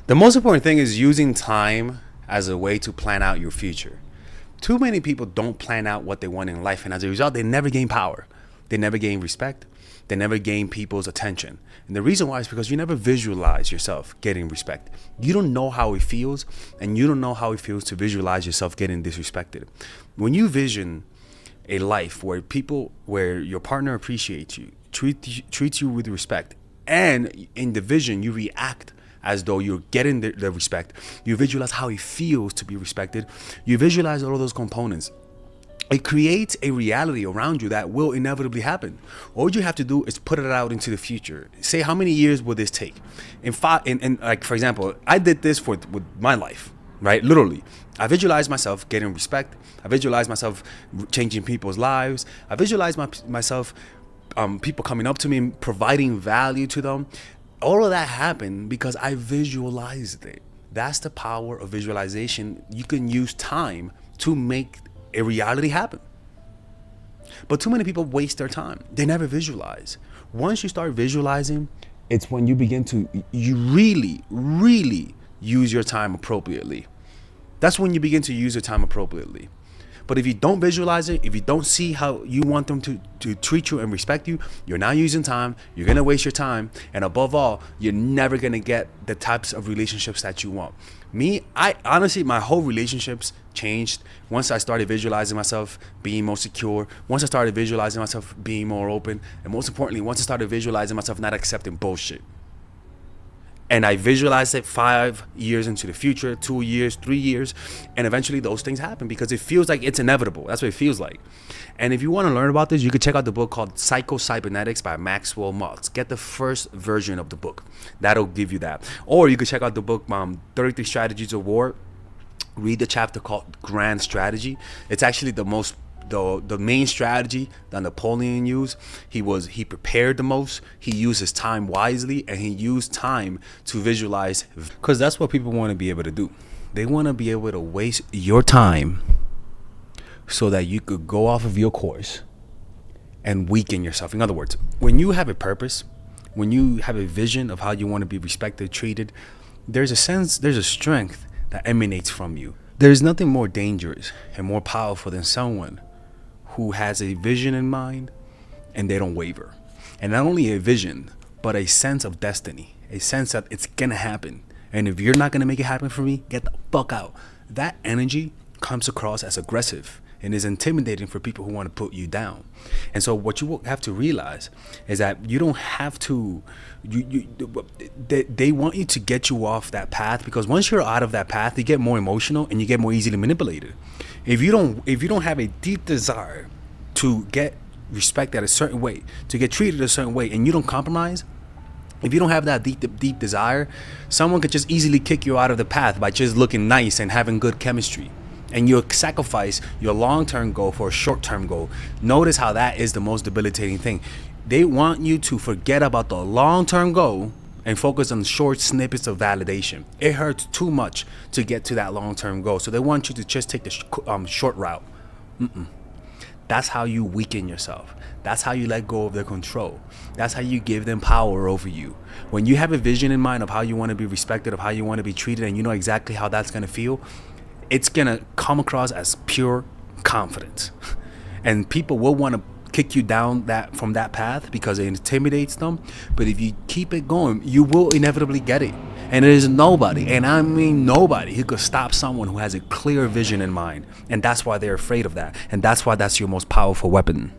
The most important thing is using time as a way to plan out your future. Too many people don't plan out what they want in life, and as a result, they never gain power. They never gain respect. They never gain people's attention. And the reason why is because you never visualize yourself getting respect. You don't know how it feels, and you don't know how it feels to visualize yourself getting disrespected. When you vision a life where your partner appreciates you, treats you with respect, and in the vision you react as though you're getting the respect. You visualize how it feels to be respected. You visualize all of those components. It creates a reality around you that will inevitably happen. All you have to do is put it out into the future. Say, how many years will this take? Like, for example, I did this with my life, right? Literally, I visualized myself getting respect. I visualized myself changing people's lives. I visualized myself, people coming up to me and providing value to them. All of that happened because I visualized it. That's the power of visualization. You can use time to make a reality happen. But too many people waste their time. They never visualize. Once you start visualizing, it's when you really use your time appropriately. That's when you begin to use your time appropriately. But if you don't visualize it, if you don't see how you want them to treat you and respect you, you're not using time, you're going to waste your time. And above all, you're never going to get the types of relationships that you want. I honestly, my whole relationships changed once I started visualizing myself being more secure, once I started visualizing myself being more open, and most importantly, once I started visualizing myself not accepting bullshit. And I visualized it 5 years into the future, 2 years, 3 years, and eventually those things happen because it feels like it's inevitable. That's what it feels like. And if you want to learn about this, you can check out the book called Psycho-Cybernetics by Maxwell Maltz. Get the first version of the book. That'll give you that. Or you can check out the book, 33 Strategies of War. Read the chapter called Grand Strategy. It's actually the main strategy that Napoleon used. He prepared the most, he used his time wisely, and he used time to visualize, because that's what people want to be able to do. They want to be able to waste your time so that you could go off of your course and weaken yourself. In other words, when you have a purpose, when you have a vision of how you want to be respected, treated, there's a strength that emanates from you. There's nothing more dangerous and more powerful than someone who has a vision in mind and they don't waver. And not only a vision, but a sense of destiny, a sense that it's gonna happen. And if you're not gonna make it happen for me, get the fuck out. That energy comes across as aggressive and is intimidating for people who want to put you down. And so what you have to realize is that you don't have to, they want you to get you off that path, because once you're out of that path, you get more emotional and you get more easily manipulated. If you don't have a deep desire to get respect at a certain way, to get treated a certain way, and you don't compromise, if you don't have that deep desire, someone could just easily kick you out of the path by just looking nice and having good chemistry. And you'll sacrifice your long-term goal for a short-term goal. Notice how that is the most debilitating thing. They want you to forget about the long-term goal and focus on short snippets of validation. It hurts too much to get to that long-term goal. So they want you to just take the short route. That's how you weaken yourself. That's how you let go of their control. That's how you give them power over you. When you have a vision in mind of how you want to be respected, of how you want to be treated, and you know exactly how that's going to feel, it's going to come across as pure confidence. And people will want to kick you down from that path because it intimidates them. But if you keep it going, you will inevitably get it. And there's nobody, and I mean nobody, who could stop someone who has a clear vision in mind. And that's why they're afraid of that. And that's why that's your most powerful weapon.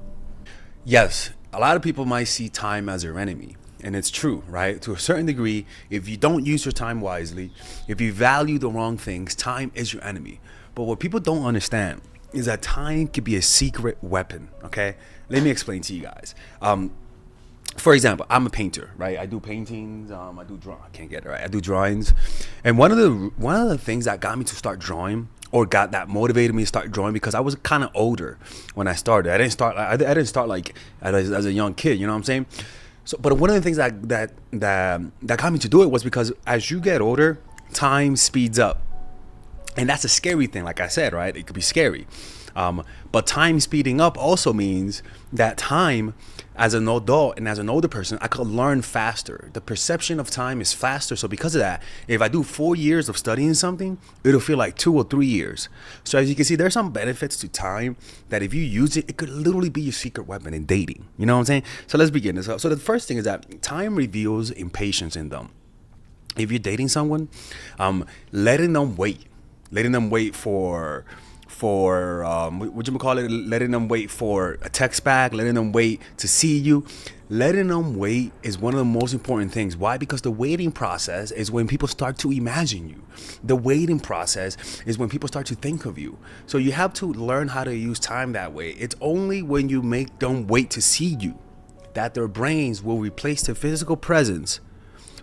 Yes, a lot of people might see time as your enemy. And it's true, right? To a certain degree, if you don't use your time wisely, if you value the wrong things, time is your enemy. But what people don't understand is that time can be a secret weapon, okay? Let me explain to you guys. For example, I'm a painter, right? I do paintings, I do drawings. And one of the things that got me to start drawing, or that motivated me to start drawing, because I was kind of older when I started. I didn't start like as a young kid, you know what I'm saying? So, but one of the things that got me to do it was because as you get older, time speeds up. And that's a scary thing, like I said, right? It could be scary. But time speeding up also means that time, as an adult and as an older person, I could learn faster. The perception of time is faster. So because of that, if I do 4 years of studying something, it'll feel like 2 or 3 years. So as you can see, there's some benefits to time that if you use it, it could literally be your secret weapon in dating. You know what I'm saying? So let's begin this. So the first thing is that time reveals impatience in them. If you're dating someone, letting them wait for what you call it, letting them wait for a text back, letting them wait to see you, letting them wait is one of the most important things. Why? Because the waiting process is when people start to imagine you. The waiting process is when people start to think of you. So you have to learn how to use time that way. It's only when you make them wait to see you that their brains will replace the physical presence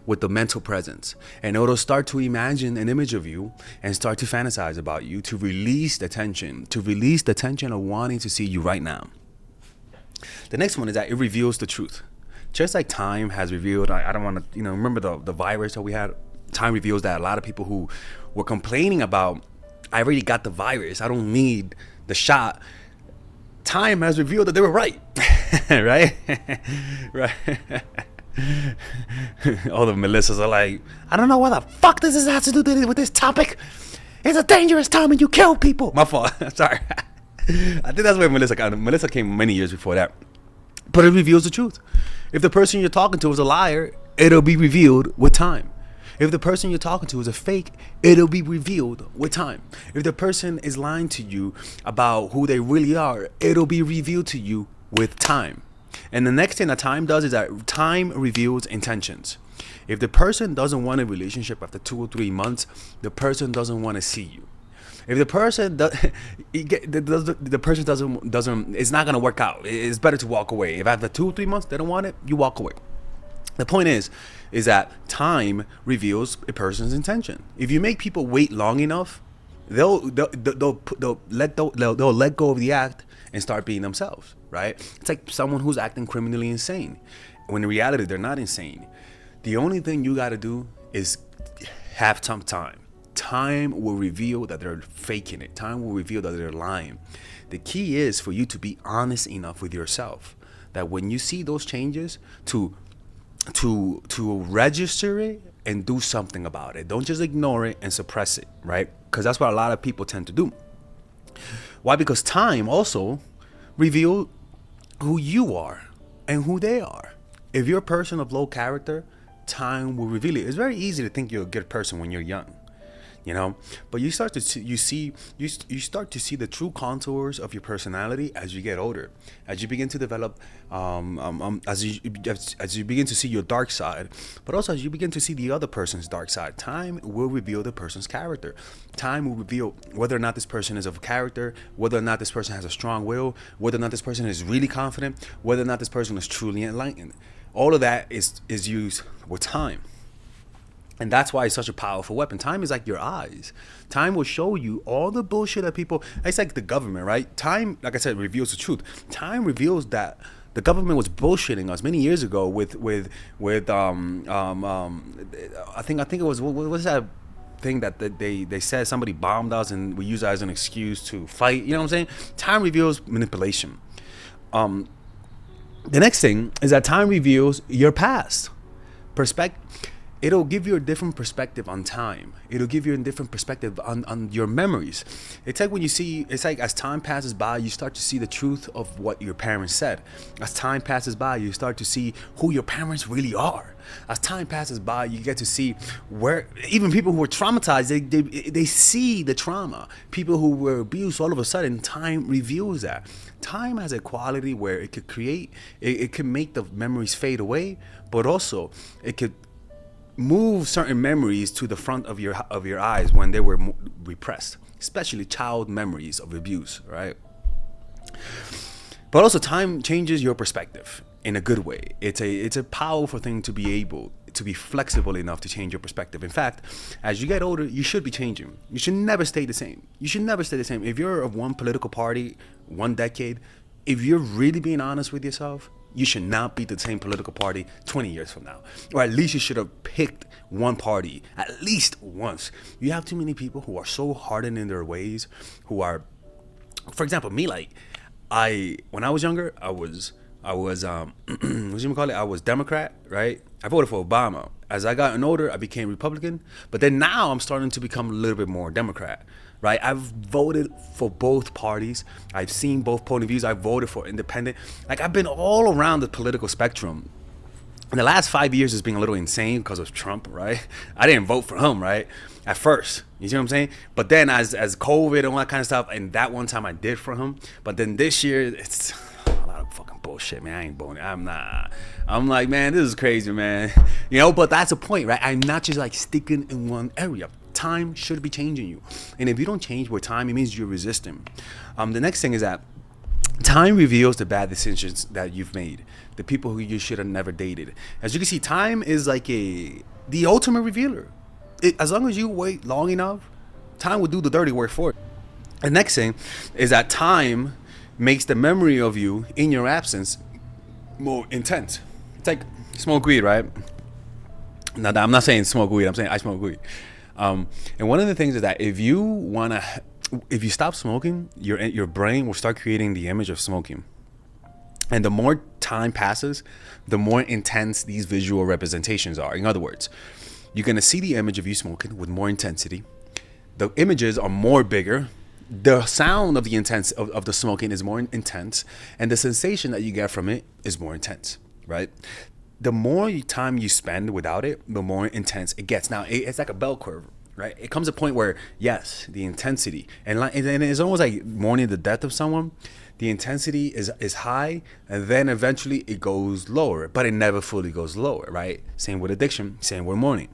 with the mental presence, and it'll start to imagine an image of you and start to fantasize about you, to release the tension of wanting to see you right now. The next one is that it reveals the truth. Just like time has revealed, I don't want to, remember the virus that we had. Time reveals that a lot of people who were complaining about, I already got the virus, I don't need the shot. Time has revealed that they were right. Right? Right. All the Melissas are like, I don't know what the fuck this has to do with this topic. It's a dangerous time and you kill people. My fault. Sorry. I think that's where Melissa came many years before that. But it reveals the truth. If the person you're talking to is a liar, it'll be revealed with time. If the person you're talking to is a fake, it'll be revealed with time. If the person is lying to you about who they really are, it'll be revealed to you with time. And the next thing that time does is that time reveals intentions. If the person doesn't want a relationship after 2 or 3 months, the person doesn't want to see you. If the person the person doesn't, it's not gonna work out. It's better to walk away. If after 2 or 3 months they don't want it, you walk away. The point is that time reveals a person's intention. If you make people wait long enough, they'll let go of the act and start being themselves, right? It's like someone who's acting criminally insane, when in reality they're not insane. The only thing you got to do is have some time. Time will reveal that they're faking it. Time will reveal that they're lying. The key is for you to be honest enough with yourself that when you see those changes, to register it and do something about it. Don't just ignore it and suppress it, right? Because that's what a lot of people tend to do. Why? Because time also reveals who you are and who they are. If you're a person of low character, time will reveal it. It's very easy to think you're a good person when you're young, but you start to see the true contours of your personality as you get older, as you begin to develop, as you begin to see your dark side, but also as you begin to see the other person's dark side. Time will reveal the person's character. Time will reveal whether or not this person is of character, whether or not this person has a strong will, whether or not this person is really confident, whether or not this person is truly enlightened. All of that is used with time. And that's why it's such a powerful weapon. Time is like your eyes. Time will show you all the bullshit that people, it's like the government, right? Time, like I said, reveals the truth. Time reveals that the government was bullshitting us many years ago with I think it was, what was that thing that they said somebody bombed us and we use that as an excuse to fight, you know what I'm saying? Time reveals manipulation. The next thing is that time reveals your past. It'll give you a different perspective on time. It'll give you a different perspective on your memories. It's like as time passes by, you start to see the truth of what your parents said. As time passes by, you start to see who your parents really are. As time passes by, you get to see where even people who were traumatized, they see the trauma. People who were abused, all of a sudden, time reveals that. Time has a quality where it could make the memories fade away, but also it could move certain memories to the front of your eyes when they were repressed, especially child memories of abuse, right? But also time changes your perspective in a good way. It's a powerful thing to be able to be flexible enough to change your perspective. In fact, as you get older, you should be changing. You should never stay the same. If you're of one political party, one decade, if you're really being honest with yourself, you should not be the same political party 20 years from now. Or at least you should have picked one party at least once. You have too many people who are so hardened in their ways, who are For example, me, like, I when I was younger, I was what you call it? I was Democrat, right? I voted for Obama. As I got older, I became Republican. But then now I'm starting to become a little bit more Democrat, right? I've voted for both parties. I've seen both point of views. I voted for independent. Like, I've been all around the political spectrum. In the last 5 years, it's been a little insane because of Trump, right? I didn't vote for him, right? At first, you see what I'm saying? But then as COVID and all that kind of stuff, and that one time I did for him. But then this year, it's a lot of fucking bullshit, man. I ain't voting. I'm not. I'm like, man, this is crazy, man. You know, but that's the point, right? I'm not just like sticking in one area. Time should be changing you. And if you don't change with time, it means you're resisting. The next thing is that time reveals the bad decisions that you've made, the people who you should have never dated. As you can see, time is like the ultimate revealer. As long as you wait long enough, time will do the dirty work for it. The next thing is that time makes the memory of you in your absence more intense. It's like smoke weed, right? Now, I'm not saying smoke weed. I'm saying I smoke weed. And one of the things is that if you stop smoking, your brain will start creating the image of smoking. And the more time passes, the more intense these visual representations are. In other words, you're going to see the image of you smoking with more intensity. The images are more bigger. The sound of of the smoking is more intense, and the sensation that you get from it is more intense, right? The more time you spend without it, the more intense it gets. Now, it's like a bell curve, right? It comes a point where, yes, the intensity, and it's almost like mourning the death of someone. The intensity is high, and then eventually it goes lower, but it never fully goes lower, right? Same with addiction, same with mourning.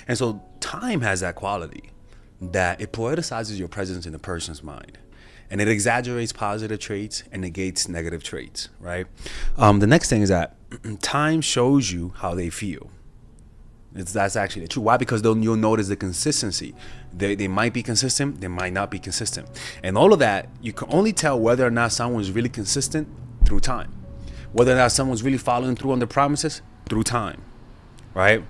And so time has that quality that it politicizes your presence in a person's mind, and it exaggerates positive traits and negates negative traits, right? The next thing is that time shows you how they feel. That's actually the truth. Why? Because then you'll notice the consistency. They might be consistent, they might not be consistent. And all of that, you can only tell whether or not someone's really consistent through time. Whether or not someone's really following through on their promises through time, right?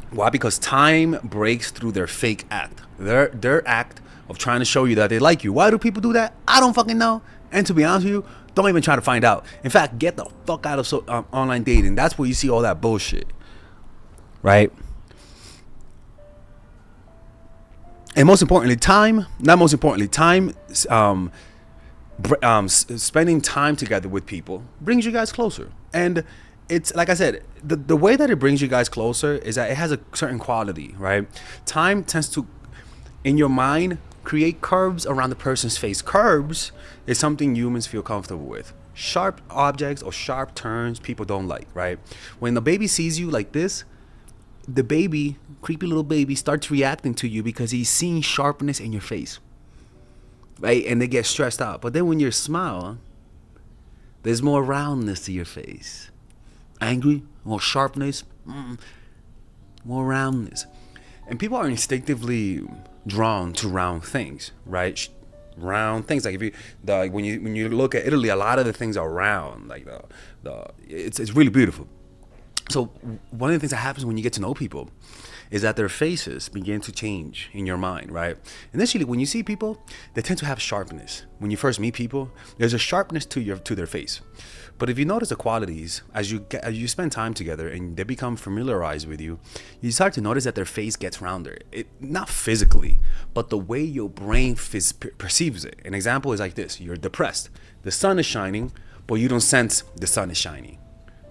Why? Because time breaks through their fake act. Their act of trying to show you that they like you. Why do people do that? I don't fucking know. And to be honest with you, don't even try to find out. In fact, get the fuck out of online dating. That's where you see all that bullshit, right? And most importantly, spending time together with people brings you guys closer. And it's like I said, the way that it brings you guys closer is that it has a certain quality, right? Time tends to, in your mind, create curves around the person's face. Curves is something humans feel comfortable with. Sharp objects or sharp turns people don't like, right? When the baby sees you like this, the baby, creepy little baby, starts reacting to you because he's seeing sharpness in your face, right? And they get stressed out. But then when you smile, there's more roundness to your face. Angry, more sharpness, more roundness. And people are instinctively drawn to round things, right? Round things. Like when you look at Italy, a lot of the things are round. Like it's really beautiful. So one of the things that happens when you get to know people is that their faces begin to change in your mind, right? Initially, when you see people, they tend to have sharpness. When you first meet people, there's a sharpness to their face. But if you notice the qualities as you spend time together and they become familiarized with you, you start to notice that their face gets rounder. Not physically, but the way your brain perceives it. An example is like this: you're depressed. The sun is shining, but you don't sense the sun is shining,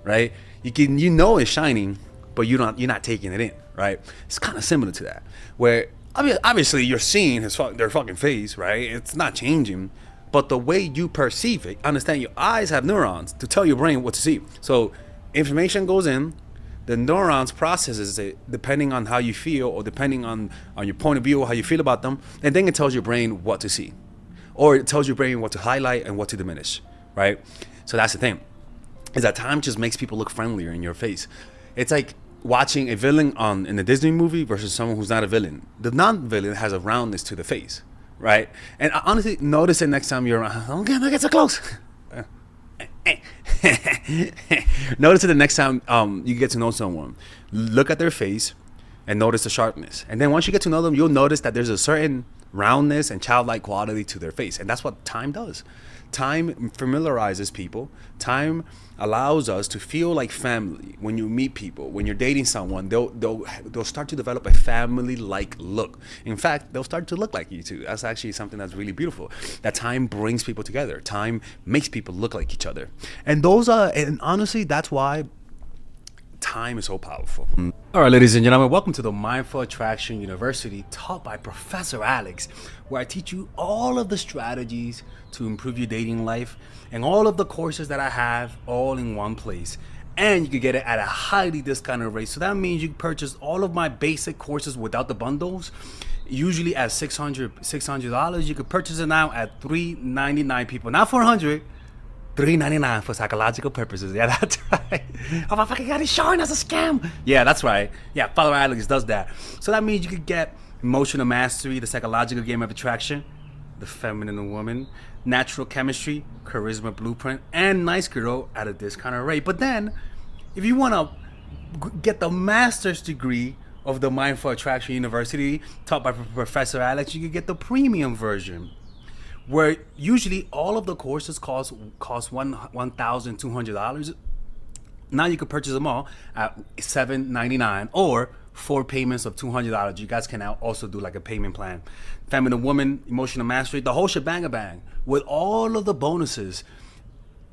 right? You know it's shining, but you're not taking it in, right? It's kind of similar to that, where obviously you're seeing their fucking face, right? It's not changing. But the way you perceive it, understand, your eyes have neurons to tell your brain what to see. So information goes in, the neurons processes it depending on how you feel or depending on your point of view or how you feel about them, and then it tells your brain what to see. Or it tells your brain what to highlight and what to diminish, right? So that's the thing, is that time just makes people look friendlier in your face. It's like watching a villain in a Disney movie versus someone who's not a villain. The non-villain has a roundness to the face, right? And honestly, notice it next time you're around. Don't get so close. Notice it the next time you get to know someone. Look at their face and notice the sharpness. And then once you get to know them, you'll notice that there's a certain roundness and childlike quality to their face. And that's what time does. Time familiarizes people. Time allows us to feel like family. When you meet people, when you're dating someone, they'll start to develop a family-like look. In fact, they'll start to look like you too. That's actually something that's really beautiful. That time brings people together. Time makes people look like each other. And and honestly, that's why time is so powerful. All right, ladies and gentlemen, welcome to the Mindful Attraction University, taught by Professor Alex, where I teach you all of the strategies to improve your dating life and all of the courses that I have all in one place. And you can get it at a highly discounted rate. So that means you can purchase all of my basic courses without the bundles, usually at $600. You can purchase it now at $399, people, not $400. $399 for psychological purposes. Yeah, that's right. Oh my fucking God, he's showing us a scam. Yeah, that's right. Yeah, Father Alex does that. So that means you could get emotional mastery, the psychological game of attraction, the feminine woman, natural chemistry, charisma blueprint, and nice girl at a discounted rate. But then, if you want to get the master's degree of the Mindful Attraction University, taught by Professor Alex, you could get the premium version, where usually all of the courses cost $1,200. Now you can purchase them all at $799 or 4 payments of $200. You guys can now also do like a payment plan. Feminine woman, emotional mastery, the whole shebang with all of the bonuses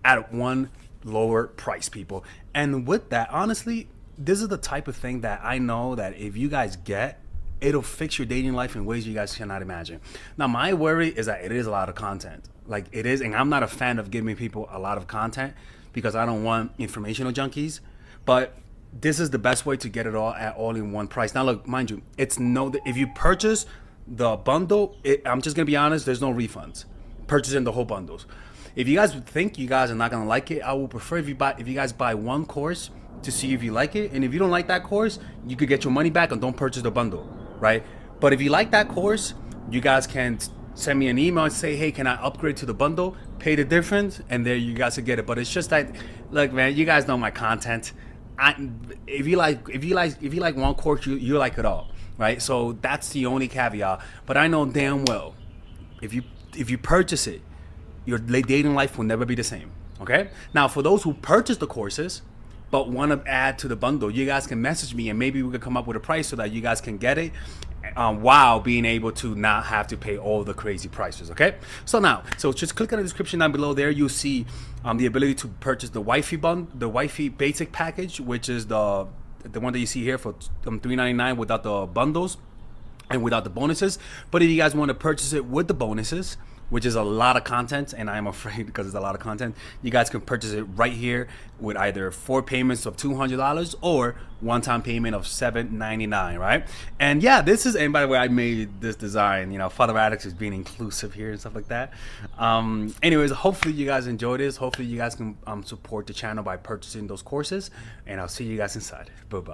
at one lower price, people. And with that, honestly, this is the type of thing that I know that if you guys get, it'll fix your dating life in ways you guys cannot imagine. Now, my worry is that it is a lot of content. Like it is, and I'm not a fan of giving people a lot of content because I don't want informational junkies. But this is the best way to get it all in one price. Now, look, mind you, if you purchase the bundle, I'm just gonna be honest, there's no refunds. Purchasing the whole bundles. If you guys think you guys are not gonna like it, I will prefer if you guys buy one course to see if you like it, and if you don't like that course, you could get your money back and don't purchase the bundle. Right? But if you like that course, you guys can send me an email and say, hey, can I upgrade to the bundle, pay the difference, and there you guys will get it. But it's just that, look, man, you guys know my content. If you like one course, you like it all, right? So that's the only caveat. But I know damn well, if you purchase it, your dating life will never be the same. Okay? Now, for those who purchase the courses but want to add to the bundle, you guys can message me and maybe we could come up with a price so that you guys can get it while being able to not have to pay all the crazy prices. Okay, so just click on the description down below. There you'll see the ability to purchase the wifey basic package, which is the one that you see here for $399 without the bundles and without the bonuses. But if you guys want to purchase it with the bonuses, which is a lot of content, and I'm afraid because it's a lot of content, you guys can purchase it right here with either 4 payments of $200 or one-time payment of $799, right? And yeah, and by the way, I made this design, Father Alex is being inclusive here and stuff like that. Anyways, hopefully you guys enjoy this. Hopefully you guys can support the channel by purchasing those courses, and I'll see you guys inside. Bye-bye.